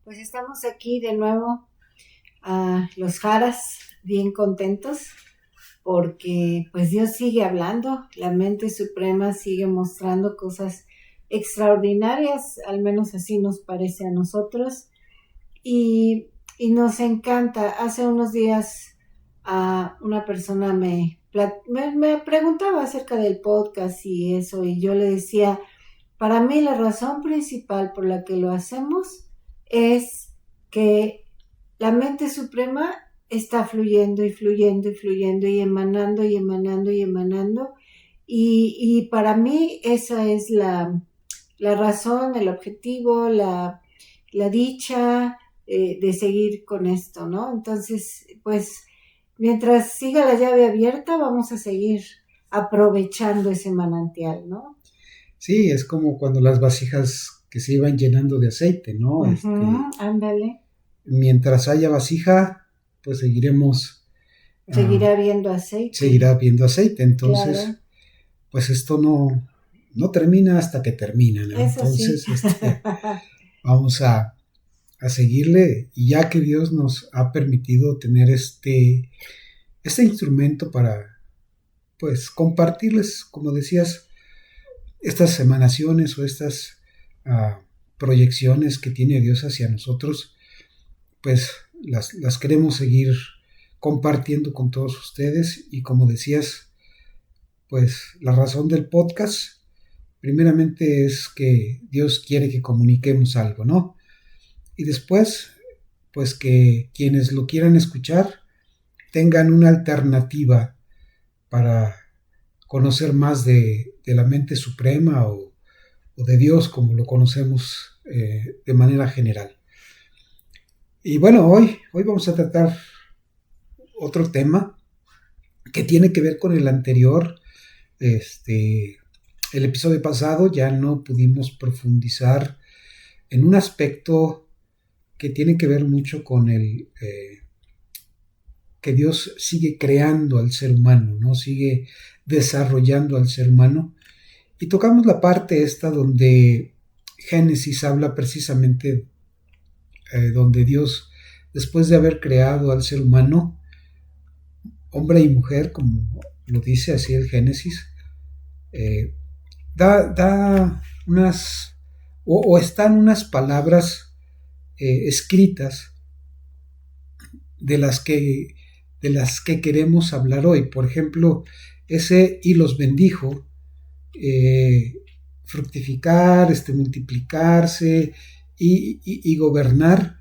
Pues estamos aquí de nuevo, los Jaras, bien contentos, porque pues Dios sigue hablando, la mente suprema sigue mostrando cosas extraordinarias, al menos así nos parece a nosotros, y nos encanta. Hace unos días una persona me preguntaba acerca del podcast y eso, y yo le decía, para mí la razón principal por la que lo hacemos es que la mente suprema está fluyendo y fluyendo y fluyendo y emanando y emanando y emanando. Y para mí esa es la razón, el objetivo, la dicha de seguir con esto, ¿no? Entonces, pues, mientras siga la llave abierta, vamos a seguir aprovechando ese manantial, ¿no? Sí, es como cuando las vasijas que se iban llenando de aceite, ¿no? Ándale. Mientras haya vasija, pues Seguirá habiendo aceite. seguirá habiendo aceite. Entonces, Claro. pues esto no termina hasta que termina, ¿no? Eso sí. Entonces, vamos a seguirle, y ya que Dios nos ha permitido tener este instrumento para, pues, compartirles, como decías, estas emanaciones o estas proyecciones que tiene Dios hacia nosotros, pues las queremos seguir compartiendo con todos ustedes. Y como decías, pues la razón del podcast primeramente es que Dios quiere que comuniquemos algo, ¿no? Y después, pues que quienes lo quieran escuchar tengan una alternativa para conocer más de la mente suprema o de Dios como lo conocemos de manera general. Y bueno, hoy vamos a tratar otro tema que tiene que ver con el anterior. El episodio pasado ya no pudimos profundizar en un aspecto que tiene que ver mucho con que Dios sigue creando al ser humano, ¿no? Sigue desarrollando al ser humano. Y tocamos la parte esta donde Génesis habla precisamente donde Dios, después de haber creado al ser humano, hombre y mujer, como lo dice así el Génesis, eh, da unas, o están unas palabras escritas de las que queremos hablar hoy. Por ejemplo, ese y los bendijo, fructificar, multiplicarse y gobernar.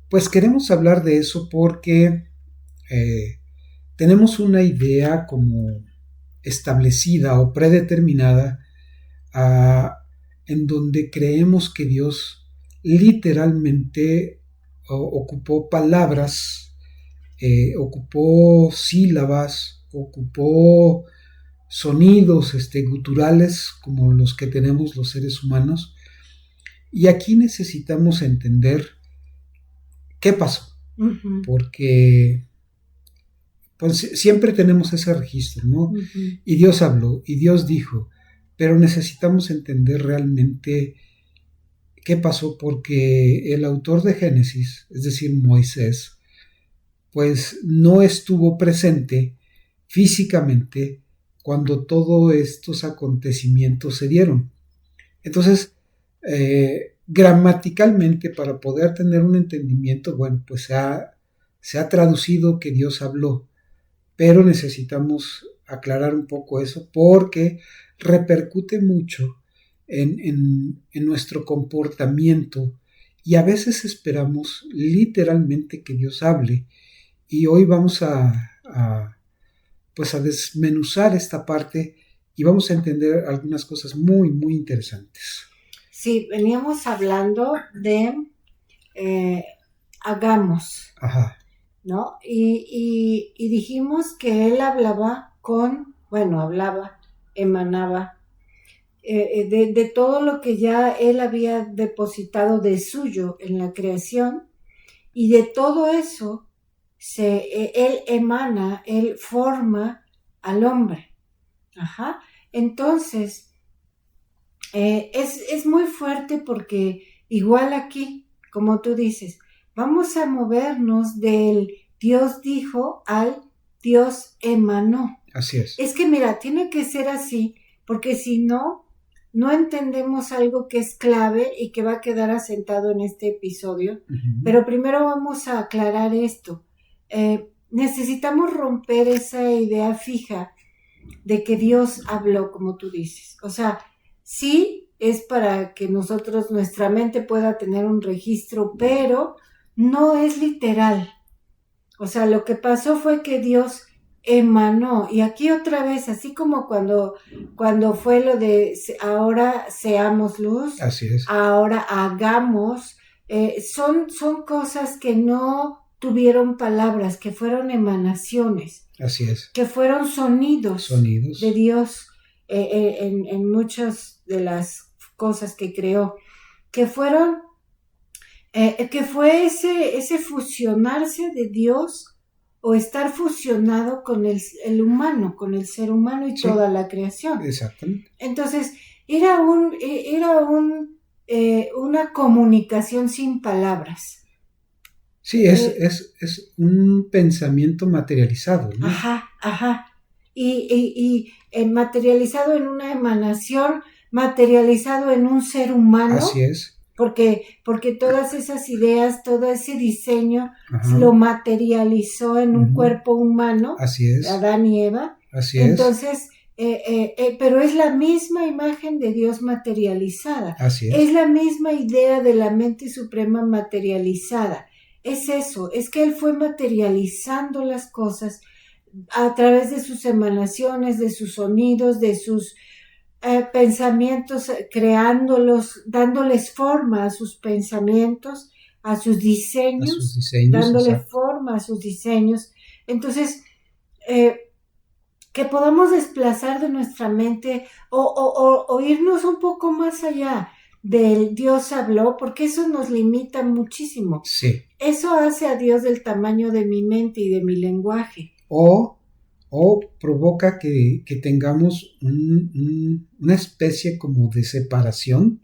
Pues queremos hablar de eso porque tenemos una idea como establecida o predeterminada en donde creemos que Dios literalmente ocupó palabras, ocupó sílabas, ocupó sonidos guturales como los que tenemos los seres humanos. Y aquí necesitamos entender qué pasó, porque pues siempre tenemos ese registro, ¿no? Y Dios habló, y Dios dijo, pero necesitamos entender realmente qué pasó, porque el autor de Génesis, es decir, Moisés, pues no estuvo presente físicamente cuando todos estos acontecimientos se dieron. Entonces, gramaticalmente, para poder tener un entendimiento, bueno, pues se ha traducido que Dios habló, pero necesitamos aclarar un poco eso porque repercute mucho en nuestro comportamiento, y a veces esperamos literalmente que Dios hable. Y hoy vamos pues a desmenuzar esta parte y vamos a entender algunas cosas muy, muy interesantes. Sí, veníamos hablando de hagamos. Ajá. ¿No? Y dijimos que él emanaba de todo lo que ya él había depositado de suyo en la creación, y de todo eso él emana, él forma al hombre. Ajá. Entonces, es muy fuerte porque igual aquí, como tú dices, vamos a movernos del Dios dijo al Dios emanó. Así es. Es que mira, tiene que ser así, porque si no, no entendemos algo que es clave y que va a quedar asentado en este episodio. Uh-huh. Pero primero vamos a aclarar esto. Necesitamos romper esa idea fija de que Dios habló, como tú dices. O sea, sí es para que nosotros, nuestra mente pueda tener un registro, pero no es literal. O sea, lo que pasó fue que Dios emanó, y aquí otra vez, así como cuando fue lo de ahora seamos luz, así es. Ahora hagamos, son cosas que no tuvieron palabras, que fueron emanaciones. Así es. Que fueron sonidos. De Dios en muchas de las cosas que creó, que fueron, que fue ese fusionarse de Dios o estar fusionado con el humano, con el ser humano y toda la creación. Exactamente. Entonces, era una comunicación sin palabras. Sí, es un pensamiento materializado, ¿no? Ajá. Y materializado en una emanación, materializado en un ser humano. Así es. Porque todas esas ideas, todo ese diseño lo materializó en un cuerpo humano. Así es. Adán y Eva. Así Entonces, pero es la misma imagen de Dios materializada. Así es. Es la misma idea de la mente suprema materializada. Es eso, es que Él fue materializando las cosas a través de sus emanaciones, de sus sonidos, de sus pensamientos, creándolos, dándoles forma a sus pensamientos, a sus diseños, dándole exacto. forma a sus diseños. Entonces, que podamos desplazar de nuestra mente o irnos un poco más allá del Dios habló, porque eso nos limita muchísimo. Sí. Eso hace a Dios del tamaño de mi mente y de mi lenguaje. O provoca que tengamos una especie como de separación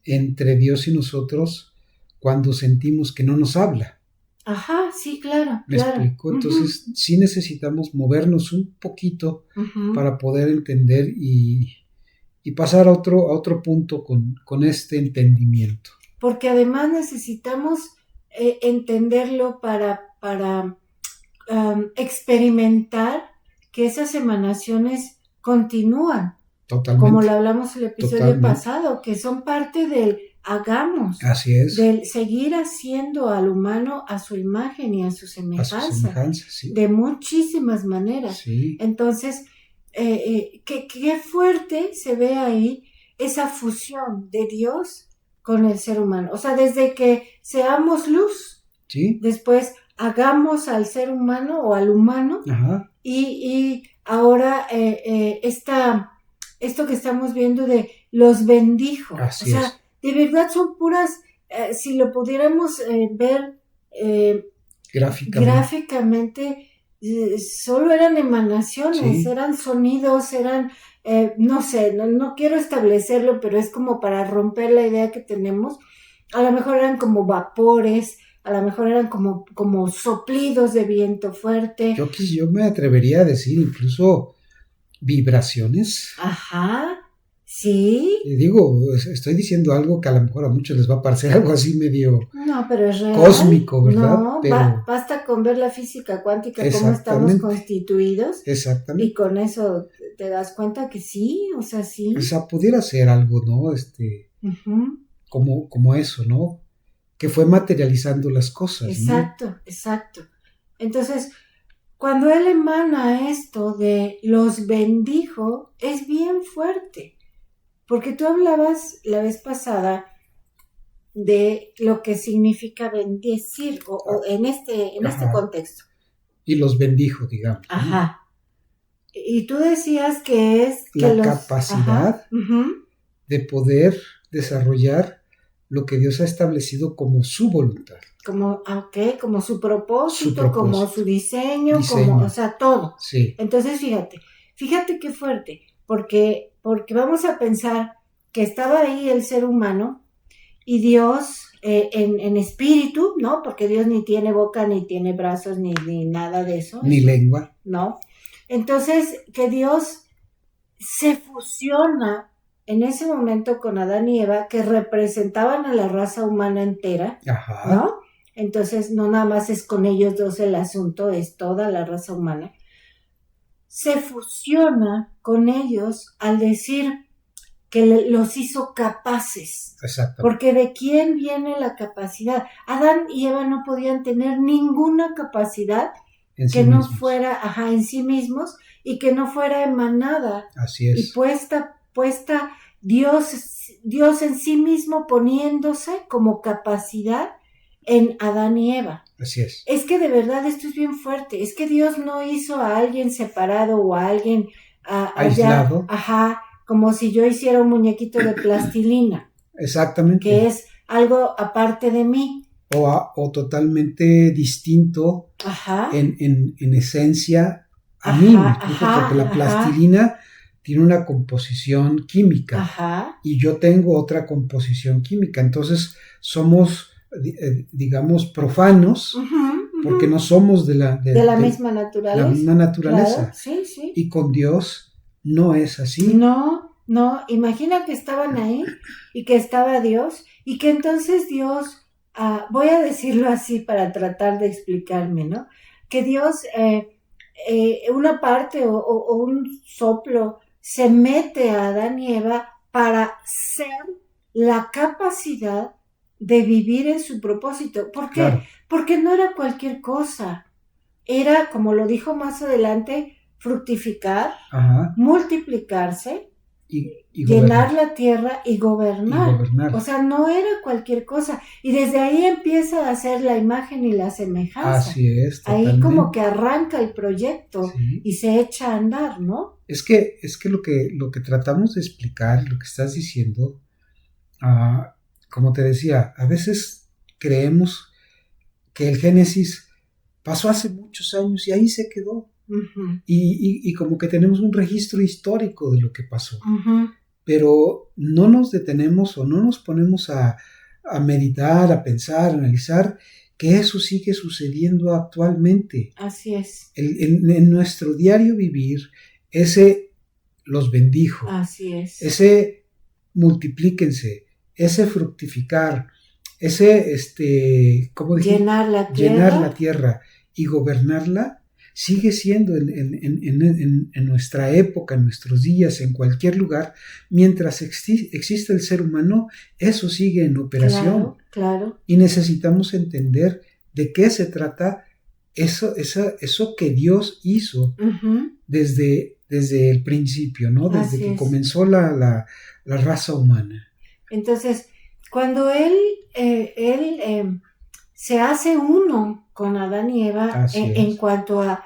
entre Dios y nosotros cuando sentimos que no nos habla. Ajá, sí, claro. ¿Me explico? Entonces sí necesitamos movernos un poquito para poder entender y pasar a otro punto con este entendimiento. Porque además necesitamos entenderlo para experimentar que esas emanaciones continúan. Totalmente. Como lo hablamos el episodio pasado, que son parte del hagamos. Así es. Del seguir haciendo al humano a su imagen y a su semejanza. Sí. De muchísimas maneras. Sí. Entonces, qué fuerte se ve ahí esa fusión de Dios con el ser humano. O sea, desde que seamos luz, sí. Después hagamos al ser humano o al humano. Ajá. Y ahora esto que estamos viendo de los bendijo. Así o sea, es. De verdad son puras, si lo pudiéramos ver gráficamente, solo eran emanaciones, eran sonidos, eran, no sé, no quiero establecerlo, pero es como para romper la idea que tenemos. A lo mejor eran como vapores, a lo mejor eran como soplidos de viento fuerte. Yo me atrevería a decir incluso vibraciones. Ajá, sí. Y digo, estoy diciendo algo que a lo mejor a muchos les va a parecer algo así medio no, pero es real. Cósmico, ¿verdad? No, pero basta con ver la física cuántica, cómo estamos constituidos. Exactamente. Y con eso te das cuenta que sí, o sea, sí. O sea, pudiera ser algo, ¿no? Como eso, ¿no? Que fue materializando las cosas. Exacto. Entonces, cuando él emana esto de los bendijo, es bien fuerte. Porque tú hablabas la vez pasada de lo que significa bendecir, o en este contexto. Y los bendijo, digamos. Ajá. Y tú decías que es la capacidad de poder desarrollar lo que Dios ha establecido como su voluntad. Como su propósito, como su diseño, como, o sea, todo. Sí. Entonces, fíjate qué fuerte, porque vamos a pensar que estaba ahí el ser humano y Dios en espíritu, ¿no? Porque Dios ni tiene boca, ni tiene brazos, ni nada de eso. Ni lengua. ¿No? Entonces, que Dios se fusiona en ese momento con Adán y Eva, que representaban a la raza humana entera, Ajá. ¿no? Entonces, no nada más es con ellos dos el asunto, es toda la raza humana. Se fusiona con ellos al decir que los hizo capaces. Exacto. Porque ¿de quién viene la capacidad? Adán y Eva no podían tener ninguna capacidad en que sí no mismos. fuera, en sí mismos, y que no fuera emanada. Así es. Y puesta Dios en sí mismo poniéndose como capacidad en Adán y Eva. Así es. Es que de verdad esto es bien fuerte. Es que Dios no hizo a alguien separado o a alguien aislado. Como si yo hiciera un muñequito de plastilina. Exactamente. Que es algo aparte de mí. O totalmente distinto en esencia a mí, porque la plastilina tiene una composición química y yo tengo otra composición química. Entonces somos, digamos, profanos porque no somos de la misma naturaleza. La misma naturaleza. Claro, sí, sí. Y con Dios no es así. No, imagina que estaban ahí y que estaba Dios y que entonces Dios, voy a decirlo así para tratar de explicarme, ¿no? Que Dios, una parte o un soplo se mete a Adán y Eva para ser la capacidad de vivir en su propósito. ¿Por qué? Claro. Porque no era cualquier cosa. Era, como lo dijo más adelante, fructificar, multiplicarse, y llenar la tierra y gobernar. O sea, no era cualquier cosa. Y desde ahí empieza a hacer la imagen y la semejanza. Así es, totalmente. Ahí como que arranca el proyecto y se echa a andar, ¿no? Es que lo que tratamos de explicar, lo que estás diciendo, como te decía, a veces creemos que el Génesis pasó hace muchos años y ahí se quedó. Y como que tenemos un registro histórico de lo que pasó. Pero no nos detenemos o no nos ponemos a meditar, a pensar, a analizar que eso sigue sucediendo actualmente. Así es. En nuestro diario vivir, ese los bendijo. Así es. Ese multiplíquense, ese fructificar, ese, ¿cómo dije? Llenar la tierra y gobernarla. Sigue siendo en nuestra época, en nuestros días, en cualquier lugar, mientras existe el ser humano, eso sigue en operación. Claro. Y necesitamos entender de qué se trata eso que Dios hizo desde el principio, ¿no? Desde que comenzó la raza humana. Entonces, cuando él se hace uno con Adán y Eva en cuanto a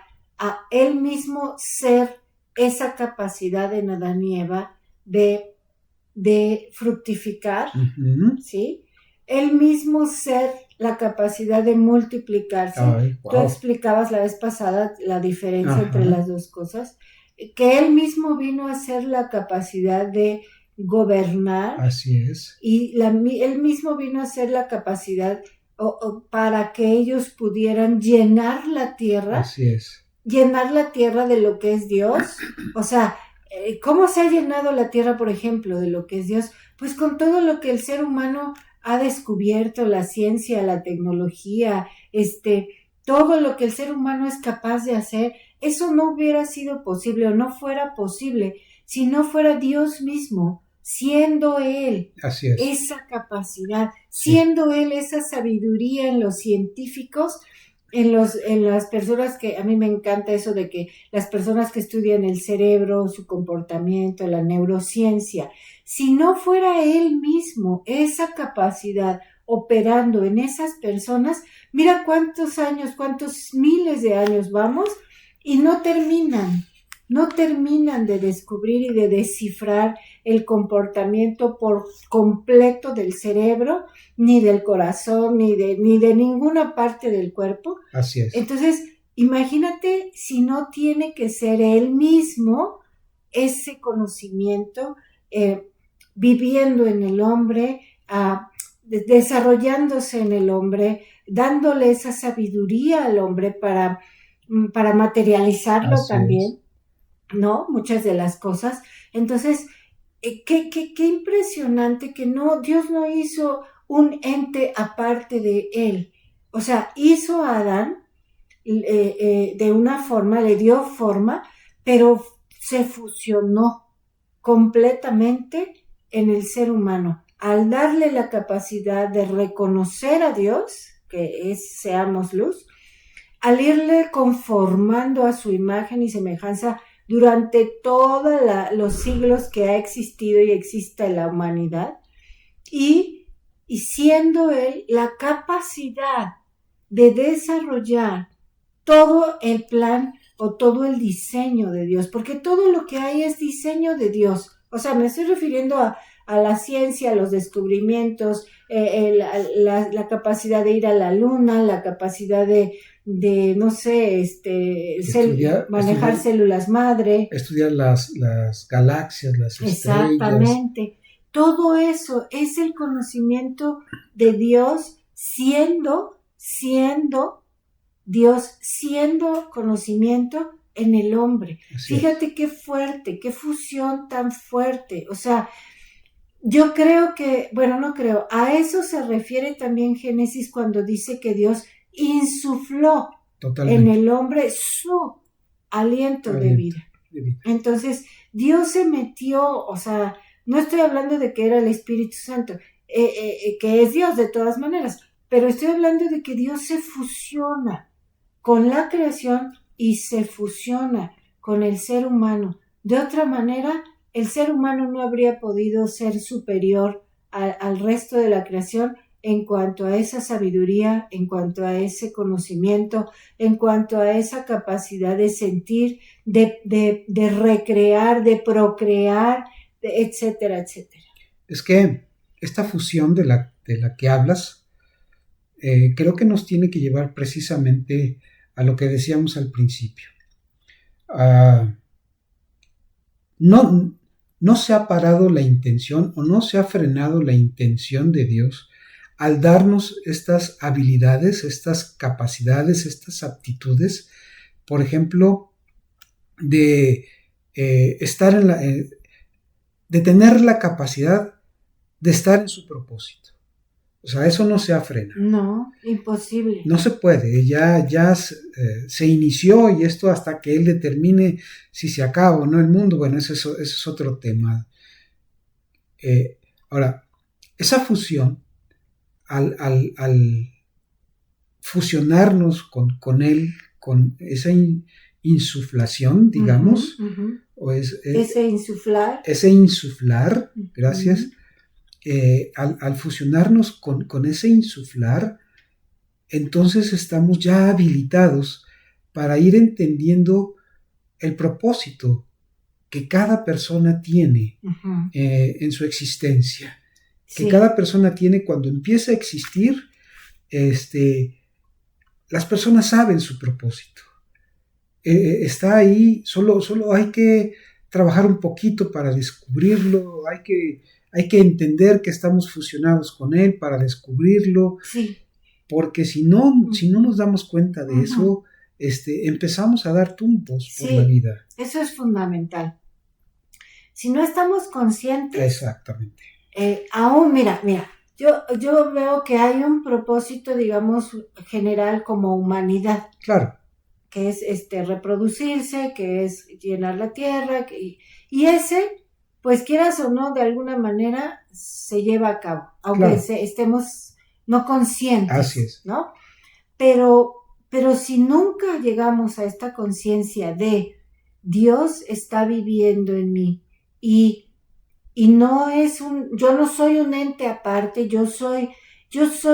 él mismo ser esa capacidad en Adán y Eva de fructificar, ¿sí? Él mismo ser la capacidad de multiplicarse. Tú explicabas la vez pasada la diferencia entre las dos cosas, que él mismo vino a ser la capacidad de gobernar. Así es. Y él mismo vino a ser la capacidad para que ellos pudieran llenar la tierra. Así es. Llenar la tierra de lo que es Dios. O sea, ¿cómo se ha llenado la tierra, por ejemplo, de lo que es Dios? Pues con todo lo que el ser humano ha descubierto, la ciencia, la tecnología, todo lo que el ser humano es capaz de hacer. Eso no hubiera sido posible o no fuera posible si no fuera Dios mismo, siendo Él esa capacidad, siendo Él esa sabiduría en los científicos, en las personas que, a mí me encanta eso de que las personas que estudian el cerebro, su comportamiento, la neurociencia, si no fuera Él mismo esa capacidad operando en esas personas, mira cuántos años, cuántos miles de años vamos y no terminan de descubrir y de descifrar el comportamiento por completo del cerebro, ni del corazón, ni de ninguna parte del cuerpo. Así es. Entonces, imagínate si no tiene que ser él mismo ese conocimiento viviendo en el hombre, desarrollándose en el hombre, dándole esa sabiduría al hombre para materializarlo Así también, es. ¿no? Muchas de las cosas. Entonces, qué impresionante que Dios no hizo un ente aparte de él. O sea, hizo a Adán de una forma, le dio forma, pero se fusionó completamente en el ser humano. Al darle la capacidad de reconocer a Dios, que es seamos luz, al irle conformando a su imagen y semejanza durante todos los siglos que ha existido y existe la humanidad, y siendo él la capacidad de desarrollar todo el plan o todo el diseño de Dios, porque todo lo que hay es diseño de Dios. O sea, me estoy refiriendo a la ciencia, a los descubrimientos, la capacidad de ir a la luna, la capacidad de no sé, manejar células madre. Estudiar las galaxias, las estrellas. Exactamente. Todo eso es el conocimiento de Dios siendo Dios, siendo conocimiento en el hombre. Así Fíjate es. Qué fuerte, qué fusión tan fuerte. O sea, yo creo que, bueno, no creo, a eso se refiere también Génesis cuando dice que Dios insufló en el hombre su aliento de vida. Entonces, Dios se metió, o sea, no estoy hablando de que era el Espíritu Santo, que es Dios de todas maneras, pero estoy hablando de que Dios se fusiona con la creación y se fusiona con el ser humano. De otra manera, el ser humano no habría podido ser superior al resto de la creación en cuanto a esa sabiduría, en cuanto a ese conocimiento, en cuanto a esa capacidad de sentir, de recrear, de procrear, etcétera, etcétera. Es que esta fusión de la que hablas, creo que nos tiene que llevar precisamente a lo que decíamos al principio. No se ha parado la intención o no se ha frenado la intención de Dios al darnos estas habilidades, estas capacidades, estas aptitudes, por ejemplo, de estar de tener la capacidad de estar en su propósito. O sea, eso no se ha frenado. No, imposible. No se puede, ya se inició y esto hasta que él determine si se acaba o no el mundo, bueno, ese es otro tema. Ahora, esa fusión, al fusionarnos con él, con esa insuflación, digamos, o ese insuflar. Ese insuflar, gracias. Al fusionarnos con ese insuflar, entonces estamos ya habilitados para ir entendiendo el propósito que cada persona tiene en su existencia, que cada persona tiene cuando empieza a existir. Las personas saben su propósito, está ahí, solo hay que trabajar un poquito para descubrirlo, hay que entender que estamos fusionados con él para descubrirlo, porque si no nos damos cuenta de eso, empezamos a dar tumbos por la vida. Eso es fundamental. Si no estamos conscientes. Exactamente. Aún, mira, yo veo que hay un propósito, digamos, general como humanidad. Claro. Que es reproducirse, que es llenar la tierra, y ese, pues quieras o no, de alguna manera se lleva a cabo, aunque estemos no conscientes. Así es. ¿No? Pero si nunca llegamos a esta conciencia de Dios está viviendo en mí y no es yo no soy un ente aparte, yo soy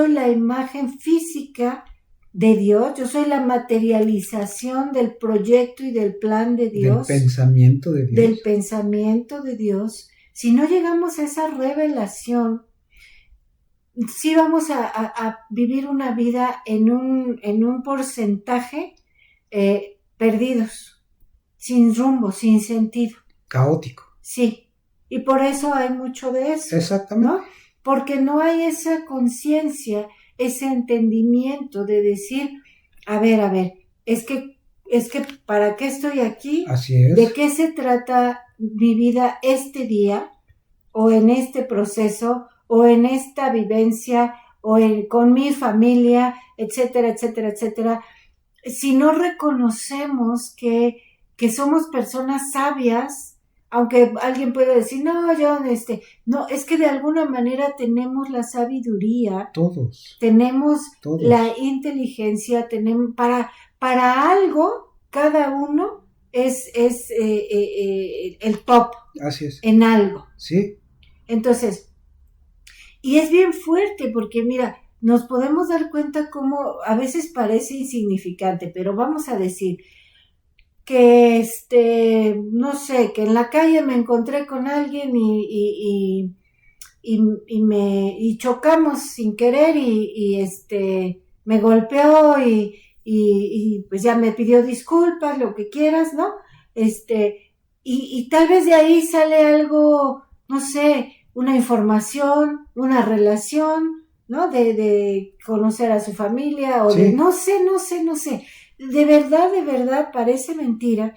la imagen física de Dios, yo soy la materialización del proyecto y del plan de Dios. Del pensamiento de Dios. Del pensamiento de Dios. Si no llegamos a esa revelación, sí vamos a vivir una vida en un porcentaje perdidos, sin rumbo, sin sentido. Caótico. Sí, y por eso hay mucho de eso. Exactamente. ¿No? porque no hay esa conciencia, ese entendimiento de decir, a ver, es que ¿para qué estoy aquí? Así es. ¿De qué se trata mi vida este día? O en este proceso, o en esta vivencia, con mi familia, etcétera, etcétera, etcétera. Si no reconocemos que somos personas sabias, aunque alguien pueda decir, no, no, es que de alguna manera tenemos la sabiduría, tenemos la inteligencia, tenemos para algo, cada uno es el top. Así es. En algo. Sí. Entonces, y es bien fuerte porque mira, nos podemos dar cuenta cómo a veces parece insignificante, pero vamos a decir que no sé, que en la calle me encontré con alguien y chocamos sin querer y me golpeó y pues ya me pidió disculpas, lo que quieras, ¿no? Y tal vez de ahí sale algo, no sé, una información, una relación, ¿no? De conocer a su familia o sí. de, no sé. De verdad, parece mentira,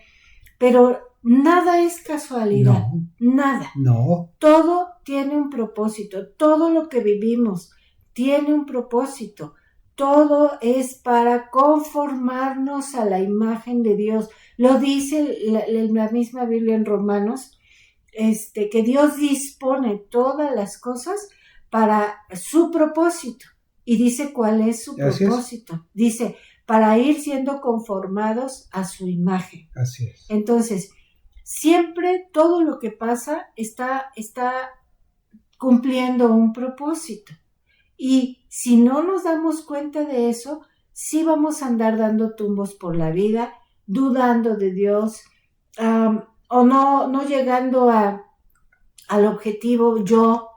pero nada es casualidad, nada. No. Todo tiene un propósito, todo lo que vivimos tiene un propósito, todo es para conformarnos a la imagen de Dios. Lo dice la misma Biblia en Romanos, que Dios dispone todas las cosas para su propósito. Y dice cuál es su propósito. Dice, para ir siendo conformados a su imagen. Así es. Entonces, siempre todo lo que pasa está cumpliendo un propósito. Y si no nos damos cuenta de eso, sí vamos a andar dando tumbos por la vida, dudando de Dios, o no llegando al objetivo yo,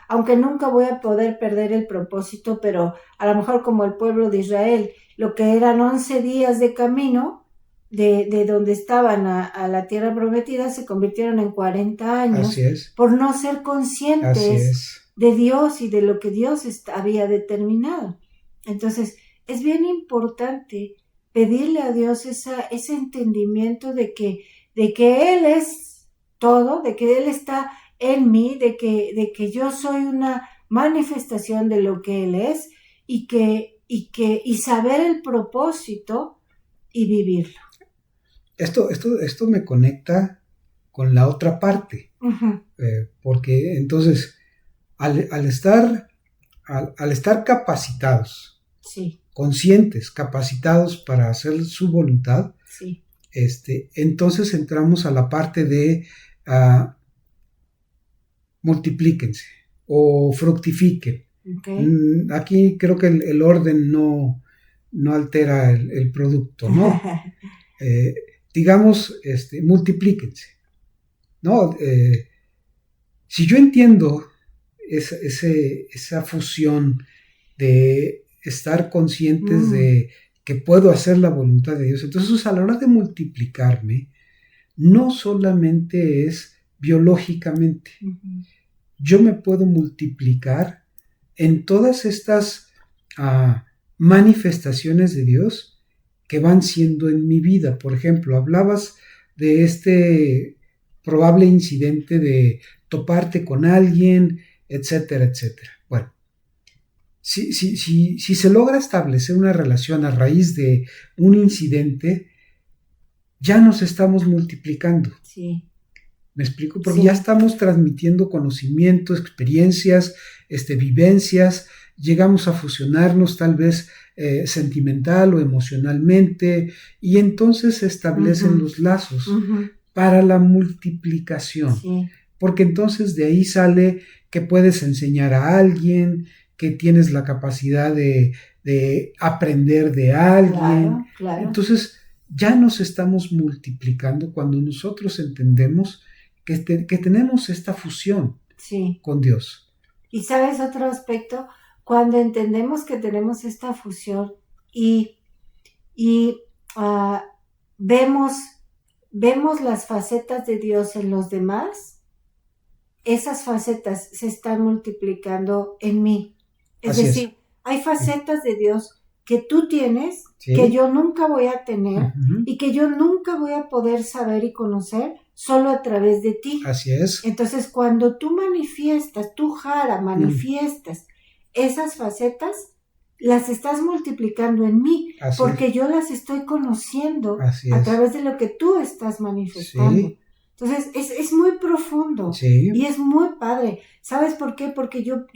aunque nunca voy a poder perder el propósito, pero a lo mejor como el pueblo de Israel, lo que eran 11 días de camino de donde estaban a la tierra prometida se convirtieron en 40 años. Así es. Por no ser conscientes de Dios y de lo que Dios había determinado. Entonces, es bien importante pedirle a Dios ese entendimiento de que Él es todo, de que Él está en mí, de que yo soy una manifestación de lo que Él es y saber el propósito y vivirlo. Esto me conecta con la otra parte, uh-huh. Porque entonces al estar capacitados, sí. conscientes, capacitados para hacer su voluntad, sí. Entonces entramos a la parte de multiplíquense o fructifiquen. Okay. Aquí creo que el orden no altera el producto, ¿no? Digamos, multiplíquense, ¿no? Si yo entiendo esa fusión de estar conscientes de que puedo hacer la voluntad de Dios, entonces a la hora de multiplicarme, no solamente es biológicamente, uh-huh. Yo me puedo multiplicar en todas estas manifestaciones de Dios que van siendo en mi vida. Por ejemplo, hablabas de este probable incidente de toparte con alguien, etcétera, etcétera. Bueno, si se logra establecer una relación a raíz de un incidente, ya nos estamos multiplicando. Sí. ¿Me explico? Porque ya estamos transmitiendo conocimiento, experiencias, vivencias, llegamos a fusionarnos tal vez sentimental o emocionalmente, y entonces se establecen los lazos para la multiplicación. Sí. Porque entonces de ahí sale que puedes enseñar a alguien, que tienes la capacidad de aprender de alguien. Claro. Entonces ya nos estamos multiplicando cuando nosotros entendemos que tenemos esta fusión con Dios. Y sabes otro aspecto, cuando entendemos que tenemos esta fusión y vemos las facetas de Dios en los demás, esas facetas se están multiplicando en mí. Es Así decir, hay facetas de Dios que tú tienes, Sí. que yo nunca voy a tener Ujú. y que yo nunca voy a poder saber y conocer solo a través de ti. Así es. Entonces, cuando tú manifiestas, tú, Jara, manifiestas esas facetas, las estás multiplicando en mí, Así porque es. yo las estoy conociendo Así a es. través de lo que tú estás manifestando. Sí. Entonces, es muy profundo Sí. y es muy padre. ¿Sabes por qué? Porque yo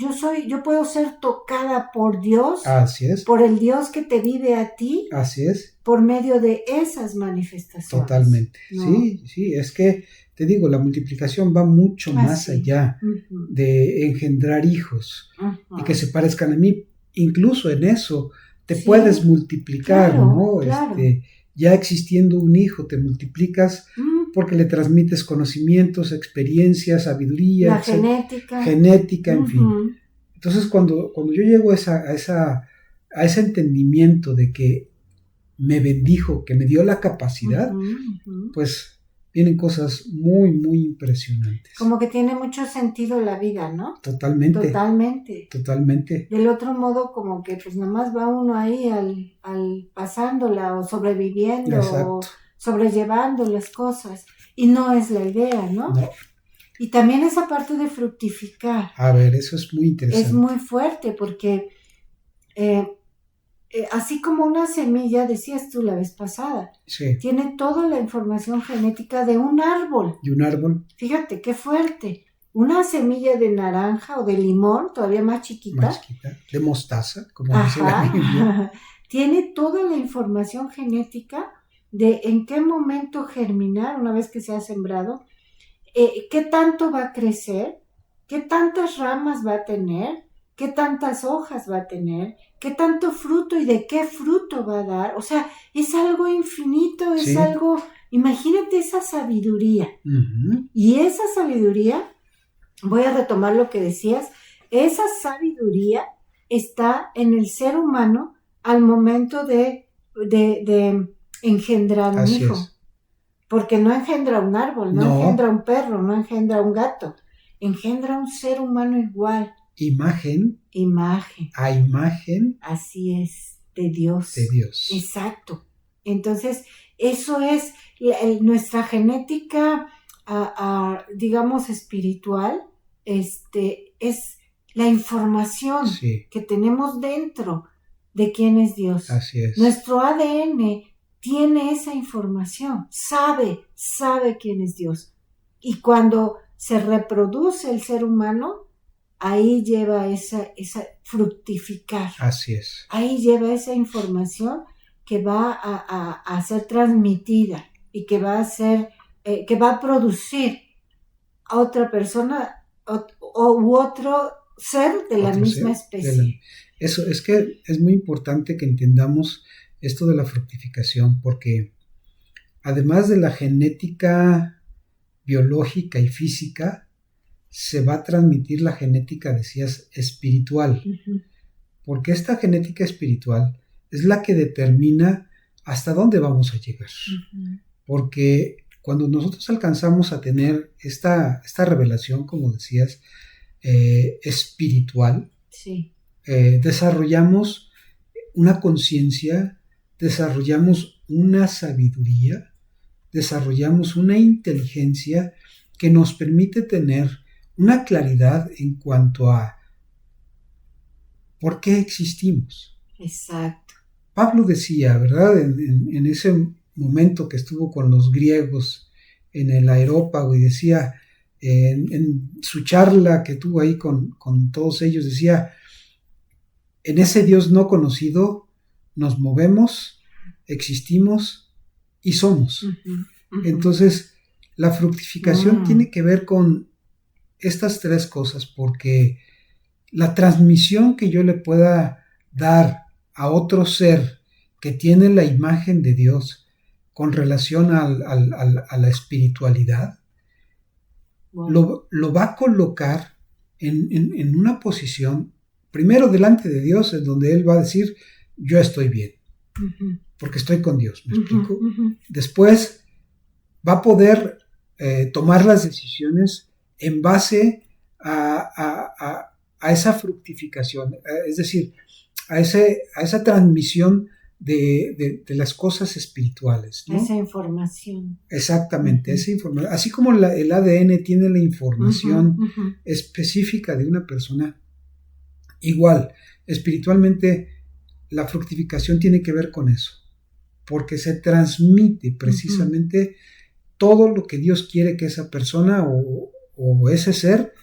puedo ser tocada por Dios, Así es. por el Dios que te vive a ti, Así es. por medio de esas manifestaciones. Totalmente. ¿no? Sí, es que te digo, la multiplicación va mucho más allá de engendrar hijos y que se parezcan a mí. Incluso en eso te puedes multiplicar, claro, ¿no? Claro. Ya existiendo un hijo, te multiplicas porque le transmites conocimientos, experiencias, sabiduría, la genética, en fin. Entonces, cuando yo llego a ese entendimiento de que me bendijo, que me dio la capacidad, pues vienen cosas muy, muy impresionantes. Como que tiene mucho sentido la vida, ¿no? Totalmente. Totalmente. Del otro modo, como que pues nomás va uno ahí al pasándola o sobreviviendo. Exacto. O sobrellevando las cosas. Y no es la idea, ¿no? No. Y también esa parte de fructificar. A ver, eso es muy interesante. Es muy fuerte porque así como una semilla, decías tú la vez pasada, sí. tiene toda la información genética de un árbol. ¿De un árbol? Fíjate, qué fuerte. Una semilla de naranja o de limón, todavía más chiquita. Más chiquita. De mostaza, como dice la Biblia. Tiene toda la información genética de en qué momento germinar una vez que se ha sembrado, qué tanto va a crecer, qué tantas ramas va a tener, qué tantas hojas va a tener, qué tanto fruto y de qué fruto va a dar. O sea, es algo infinito, es algo... Imagínate esa sabiduría. Y esa sabiduría, voy a retomar lo que decías, esa sabiduría está en el ser humano al momento de engendrar un hijo. Es. Porque no engendra un árbol, no engendra un perro, no engendra un gato, engendra un ser humano igual. Imagen. A imagen. Así es, de Dios. De Dios. Exacto. Entonces, eso es nuestra genética, digamos, espiritual, es la información que tenemos dentro de quién es Dios. Así es. Nuestro ADN tiene esa información, sabe quién es Dios. Y cuando se reproduce el ser humano, ahí lleva esa fructificar. Así es. Ahí lleva esa información que va a ser transmitida y que va a ser, que va a producir a otra persona u otro ser de la misma especie. Eso es que es muy importante que entendamos esto de la fructificación, porque además de la genética biológica y física, se va a transmitir la genética, decías, espiritual. Porque esta genética espiritual es la que determina hasta dónde vamos a llegar. Porque cuando nosotros alcanzamos a tener esta revelación, como decías, espiritual, desarrollamos una conciencia, desarrollamos una sabiduría, desarrollamos una inteligencia que nos permite tener una claridad en cuanto a por qué existimos. Exacto. Pablo decía, ¿verdad? En ese momento que estuvo con los griegos en el Areópago y decía, en su charla que tuvo ahí con todos ellos, decía, en ese Dios no conocido nos movemos, existimos y somos. Entonces, la fructificación tiene que ver con estas tres cosas, porque la transmisión que yo le pueda dar a otro ser que tiene la imagen de Dios con relación a la espiritualidad, lo va a colocar en una posición, primero delante de Dios, en donde Él va a decir, yo estoy bien, porque estoy con Dios, ¿me explico? Después va a poder tomar las decisiones en base a esa fructificación, es decir, a esa transmisión de las cosas espirituales, ¿no? Esa información. Exactamente, esa información. Así como el ADN tiene la información específica de una persona, igual, espiritualmente, la fructificación tiene que ver con eso, porque se transmite precisamente todo lo que Dios quiere que esa persona o ese ser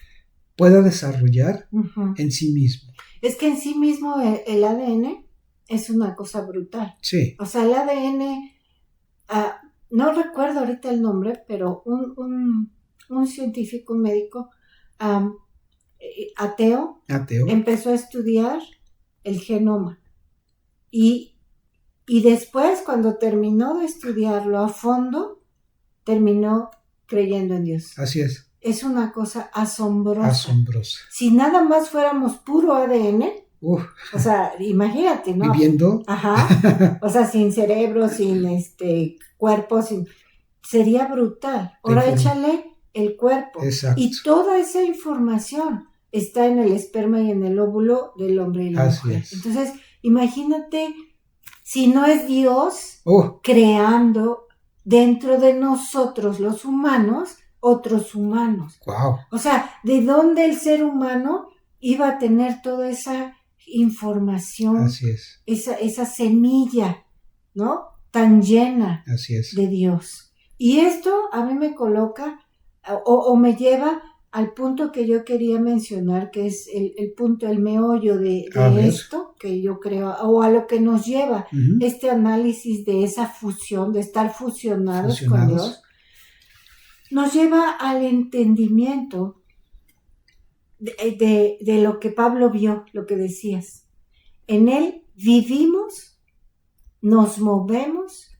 pueda desarrollar en sí mismo. Es que en sí mismo el ADN es una cosa brutal. Sí. O sea, el ADN, no recuerdo ahorita el nombre, pero un científico, un médico ateo empezó a estudiar el genoma. Y después, cuando terminó de estudiarlo a fondo, terminó creyendo en Dios. Así es. Es una cosa asombrosa. Asombrosa. Si nada más fuéramos puro ADN, o sea, imagínate, ¿no? Viviendo. Ajá. O sea, sin cerebro, sin cuerpo, sería brutal. Ahora échale el cuerpo. Exacto. Y toda esa información está en el esperma y en el óvulo del hombre y la mujer. Es. Entonces, imagínate si no es Dios creando dentro de nosotros, los humanos, otros humanos. Wow. O sea, ¿de dónde el ser humano iba a tener toda esa información? Así es. Esa semilla, ¿no? Tan llena. Así es. De Dios. Y esto a mí me coloca o me lleva al punto que yo quería mencionar, que es el punto, el meollo de esto, que yo creo, o a lo que nos lleva este análisis de esa fusión, de estar fusionados con Dios, nos lleva al entendimiento de lo que Pablo vio, lo que decías. En él vivimos, nos movemos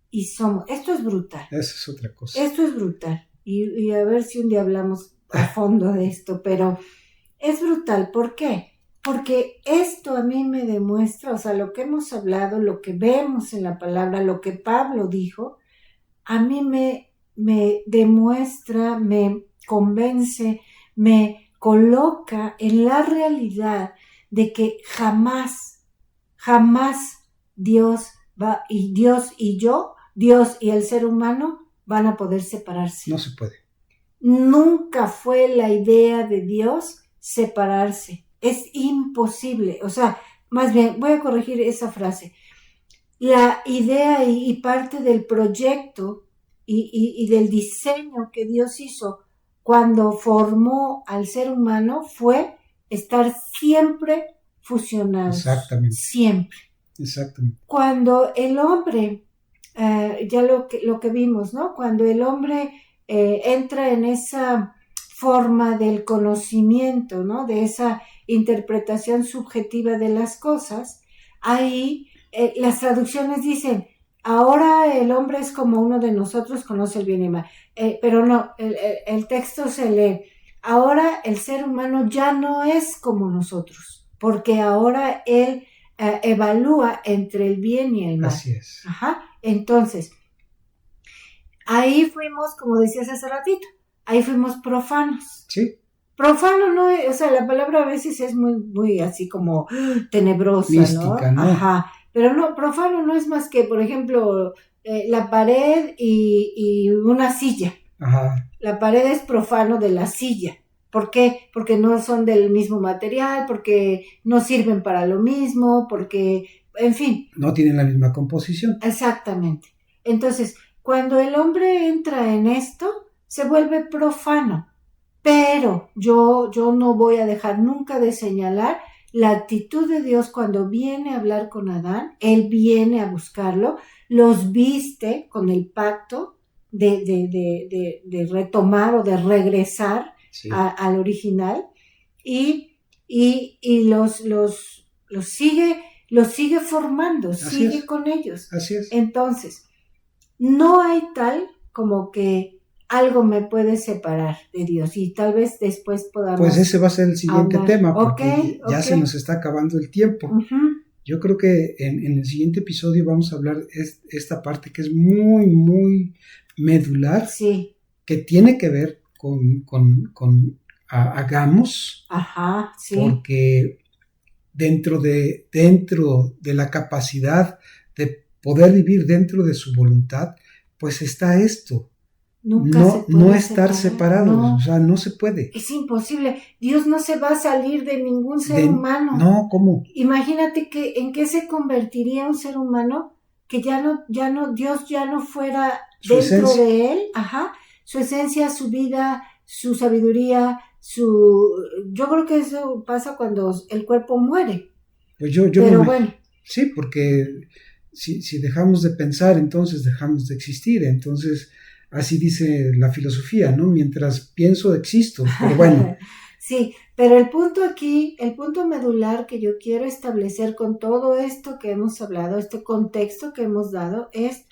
y somos. Esto es brutal. Esa es otra cosa. Esto es brutal. Y a ver si un día hablamos a fondo de esto, pero es brutal. ¿Por qué? Porque esto a mí me demuestra, o sea, lo que hemos hablado, lo que vemos en la palabra, lo que Pablo dijo, a mí me demuestra, me convence, me coloca en la realidad de que jamás Dios Dios y el ser humano van a poder separarse. No se puede. Nunca fue la idea de Dios separarse. Es imposible. O sea, más bien, voy a corregir esa frase. La idea y parte del proyecto y del diseño que Dios hizo cuando formó al ser humano fue estar siempre fusionados. Exactamente. Siempre. Exactamente. Cuando el hombre, ya lo que vimos, ¿no? Cuando el hombre entra en esa forma del conocimiento, ¿no? De esa interpretación subjetiva de las cosas, ahí las traducciones dicen, ahora el hombre es como uno de nosotros, conoce el bien y el mal. Pero no, el texto se lee, ahora el ser humano ya no es como nosotros, porque ahora él evalúa entre el bien y el mal. Así es. Ajá. Entonces, ahí fuimos, como decías hace ratito, ahí fuimos profanos. Sí. Profano no es, o sea, la palabra a veces es muy, muy así como tenebrosa, mística, ¿no? Ajá. Pero no, profano no es más que, por ejemplo, la pared y una silla. Ajá. La pared es profano de la silla. ¿Por qué? Porque no son del mismo material, porque no sirven para lo mismo, porque, en fin. No tienen la misma composición. Exactamente. Entonces, cuando el hombre entra en esto, se vuelve profano. Pero yo no voy a dejar nunca de señalar la actitud de Dios cuando viene a hablar con Adán. Él viene a buscarlo, los viste con el pacto de retomar o de regresar al original y los sigue formando, sigue con ellos. Así es. Entonces, no hay tal como que algo me puede separar de Dios y tal vez después podamos. Pues ese va a ser el siguiente tema porque ya se nos okay. está acabando el tiempo. Yo creo que en el siguiente episodio vamos a hablar esta parte que es muy, muy medular, sí, que tiene que ver hagamos, Ajá, sí. porque dentro de la capacidad de poder vivir dentro de su voluntad, pues está esto. Nunca no estar separados, no. O sea, no se puede. Es imposible. Dios no se va a salir de ningún ser humano. No, ¿cómo? Imagínate en qué se convertiría un ser humano que Dios ya no fuera Su dentro esencia. de él, su esencia, su vida, su sabiduría, yo creo que eso pasa cuando el cuerpo muere. Pues pero bueno. Sí, porque si dejamos de pensar, entonces dejamos de existir. Entonces, así dice la filosofía, ¿no? Mientras pienso, existo. Pero bueno. Sí, pero el punto medular que yo quiero establecer con todo esto que hemos hablado, este contexto que hemos dado, es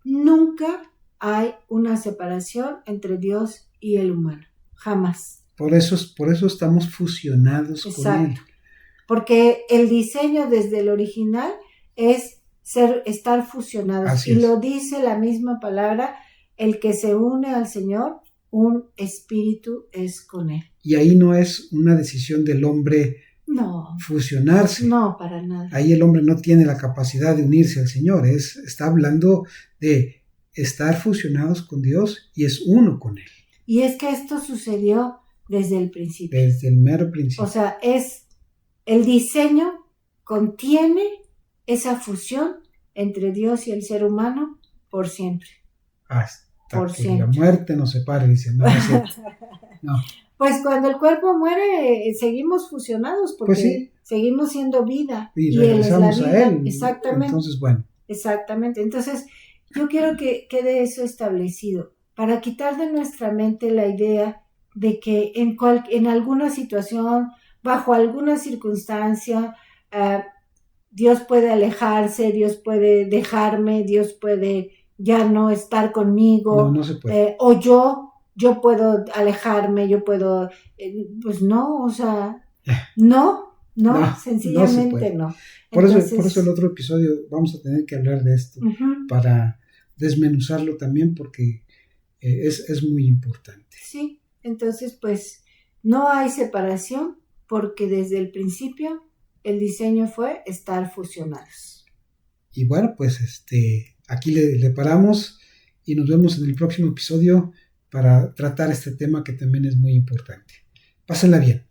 nunca hay una separación entre Dios y el humano. Jamás. Por eso estamos fusionados. Exacto. Con Él. Porque el diseño desde el original es estar fusionados. Así es. Y lo dice la misma palabra, el que se une al Señor, un espíritu es con Él. Y ahí no es una decisión del hombre fusionarse. No, para nada. Ahí el hombre no tiene la capacidad de unirse al Señor. Está hablando de estar fusionados con Dios y es uno con Él. Y es que esto sucedió desde el principio. Desde el mero principio. O sea, el diseño contiene esa fusión entre Dios y el ser humano por siempre. Hasta por que siempre. La muerte nos separe, dicen. No. Pues cuando el cuerpo muere, seguimos fusionados porque pues sí. Seguimos siendo vida. Y Él es la vida. A él. Exactamente. Entonces, bueno. Exactamente. Entonces, yo quiero que quede eso establecido para quitar de nuestra mente la idea de que en alguna situación, bajo alguna circunstancia, Dios puede alejarse, Dios puede dejarme, Dios puede ya no estar conmigo. No se puede. O yo puedo alejarme, yo puedo, pues no, o sea, no, sencillamente no. Entonces, por eso el otro episodio vamos a tener que hablar de esto, para desmenuzarlo también, porque es muy importante. Sí, entonces pues no hay separación, porque desde el principio el diseño fue estar fusionados. Y bueno, pues aquí le paramos y nos vemos en el próximo episodio para tratar este tema que también es muy importante. Pásenla bien.